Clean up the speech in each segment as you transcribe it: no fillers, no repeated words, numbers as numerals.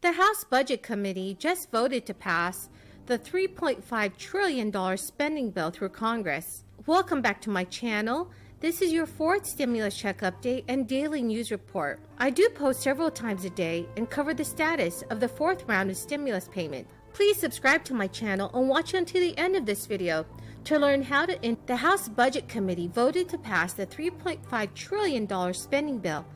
The House Budget Committee just voted to pass the $3.5 trillion spending bill through Congress. Welcome back to my channel. This is your fourth stimulus check update and daily news report. I do post several times a day and cover the status of the fourth round of stimulus payment. Please subscribe to my channel and watch until the end of this video to learn how to end. The House Budget Committee voted to pass the $3.5 trillion spending bill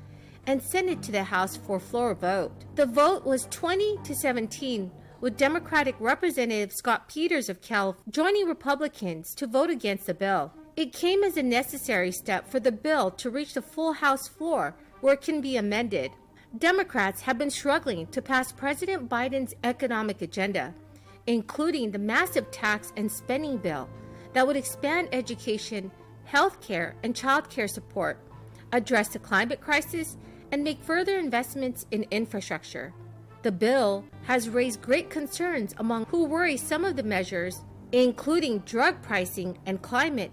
and send it to the House for floor vote. The vote was 20-17, with Democratic Representative Scott Peters of California joining Republicans to vote against the bill. It came as a necessary step for the bill to reach the full House floor where it can be amended. Democrats have been struggling to pass President Biden's economic agenda, including the massive tax and spending bill that would expand education, health care, and child care support, address the climate crisis, and make further investments in infrastructure. The bill has raised great concerns among who worry some of the measures, including drug pricing and climate,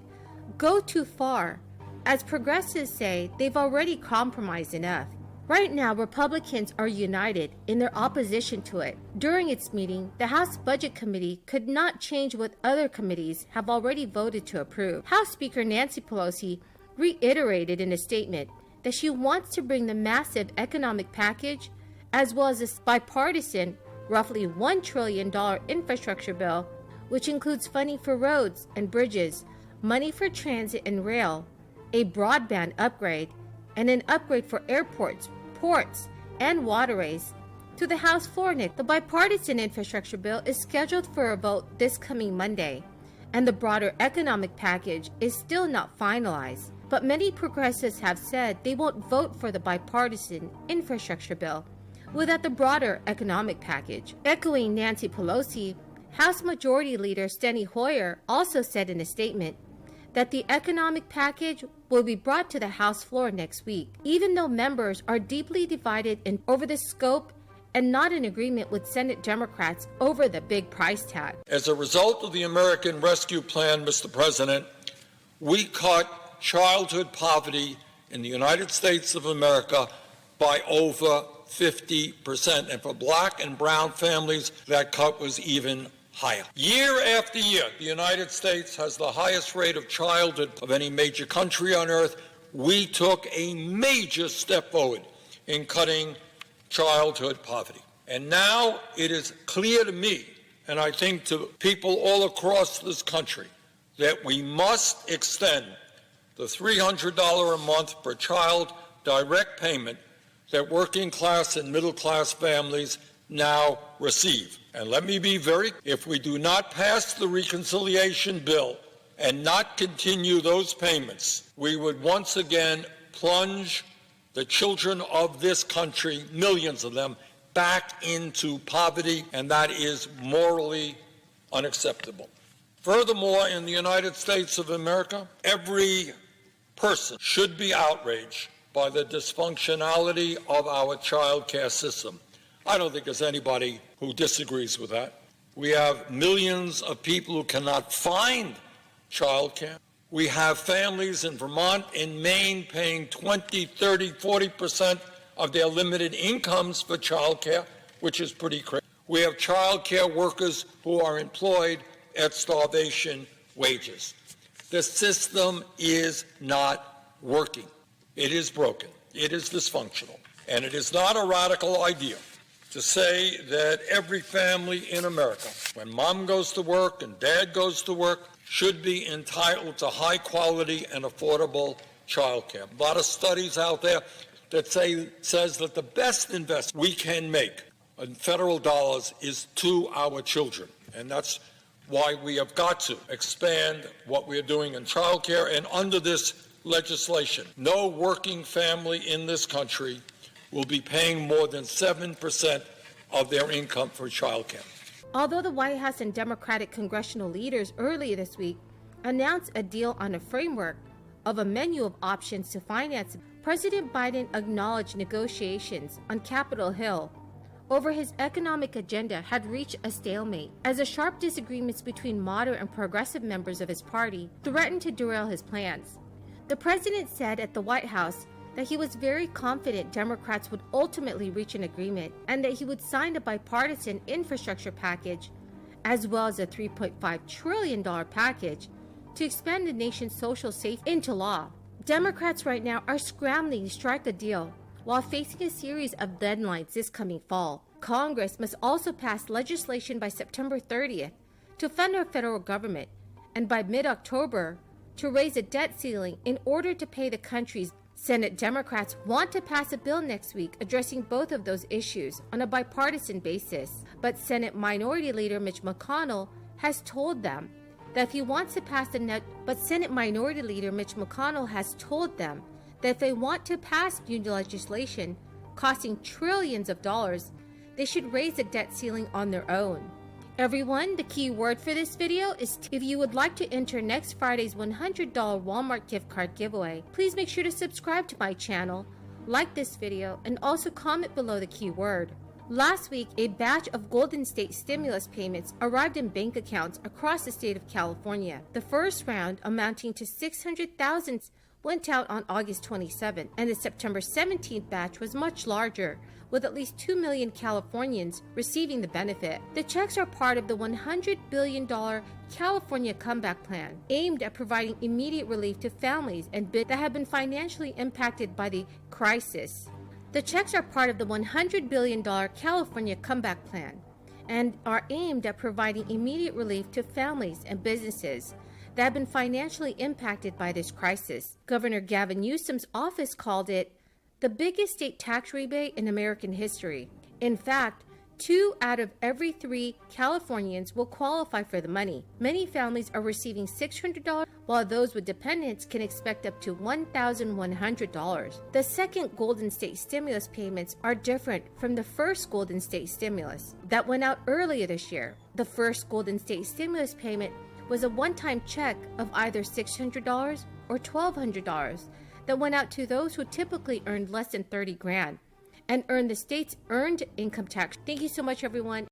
go too far, as progressives say they've already compromised enough. Right now, Republicans are united in their opposition to it. During its meeting, the House Budget Committee could not change what other committees have already voted to approve. House Speaker Nancy Pelosi reiterated in a statement that she wants to bring the massive economic package as well as a bipartisan, roughly $1 trillion infrastructure bill, which includes funding for roads and bridges, money for transit and rail, a broadband upgrade, and an upgrade for airports, ports, and waterways, to the House floor next. The bipartisan infrastructure bill is scheduled for a vote this coming Monday, and the broader economic package is still not finalized. But many progressives have said they won't vote for the bipartisan infrastructure bill without the broader economic package. Echoing Nancy Pelosi, House Majority Leader Steny Hoyer also said in a statement that the economic package will be brought to the House floor next week, even though members are deeply divided over the scope and not in agreement with Senate Democrats over the big price tag. As a result of the American Rescue Plan, Mr. President, we cut childhood poverty in the United States of America by over 50%. And for black and brown families, that cut was even higher. Year after year, the United States has the highest rate of childhood of any major country on earth. We took a major step forward in cutting childhood poverty. And now it is clear to me, and I think to people all across this country, that we must extend the $300 a month per child direct payment that working class and middle class families now receive. And let me be very clear, if we do not pass the reconciliation bill and not continue those payments, we would once again plunge the children of this country, millions of them, back into poverty, and that is morally unacceptable. Furthermore, in the United States of America, every person should be outraged by the dysfunctionality of our child care system. I don't think there's anybody who disagrees with that. We have millions of people who cannot find child care. We have families in Vermont and Maine paying 20, 30, 40% of their limited incomes for child care, which is pretty crazy. We have child care workers who are employed at starvation wages. The system is not working. It is broken. It is dysfunctional. And it is not a radical idea to say that every family in America, when mom goes to work and dad goes to work, should be entitled to high quality and affordable child care. A lot of studies out there that says that the best investment we can make in federal dollars is to our children. And that's why we have got to expand what we are doing in child care. And under this legislation, no working family in this country will be paying more than 7% of their income for child care. Although the White House and Democratic congressional leaders earlier this week announced a deal on a framework of a menu of options to finance, President Biden acknowledged negotiations on Capitol Hill over his economic agenda had reached a stalemate, as the sharp disagreements between moderate and progressive members of his party threatened to derail his plans. The president said at the White House that he was very confident Democrats would ultimately reach an agreement and that he would sign a bipartisan infrastructure package as well as a $3.5 trillion package to expand the nation's social safety into law. Democrats right now are scrambling to strike a deal while facing a series of deadlines this coming fall. Congress must also pass legislation by September 30th to fund our federal government and by mid-October to raise a debt ceiling in order to pay the country's. Senate Democrats want to pass a bill next week addressing both of those issues on a bipartisan basis, but Senate Minority Leader Mitch McConnell has told them that if he wants to pass the if they want to pass new legislation costing trillions of dollars, they should raise the debt ceiling on their own. Everyone, the key word for this video is if you would like to enter next Friday's $100 Walmart gift card giveaway, please make sure to subscribe to my channel, like this video, and also comment below the key word. Last week, a batch of Golden State stimulus payments arrived in bank accounts across the state of California. The first round, amounting to $600,000, went out on August 27th, and the September 17th batch was much larger, with at least 2 million Californians receiving the benefit. The checks are part of the $100 billion California Comeback Plan, aimed at providing immediate relief to families and businesses that have been financially impacted by the crisis. The checks are part of the $100 billion California Comeback Plan and are aimed at providing immediate relief to families and businesses that have been financially impacted by this crisis. Governor Gavin Newsom's office called it the biggest state tax rebate in American history. In fact, 2 out of every 3 Californians will qualify for the money. Many families are receiving $600, while those with dependents can expect up to $1,100. The second Golden State stimulus payments are different from the first Golden State stimulus that went out earlier this year. The first Golden State stimulus payment was a one-time check of either $600 or $1,200 that went out to those who typically earned less than $30,000 and earned the state's earned income tax. Thank you so much, everyone.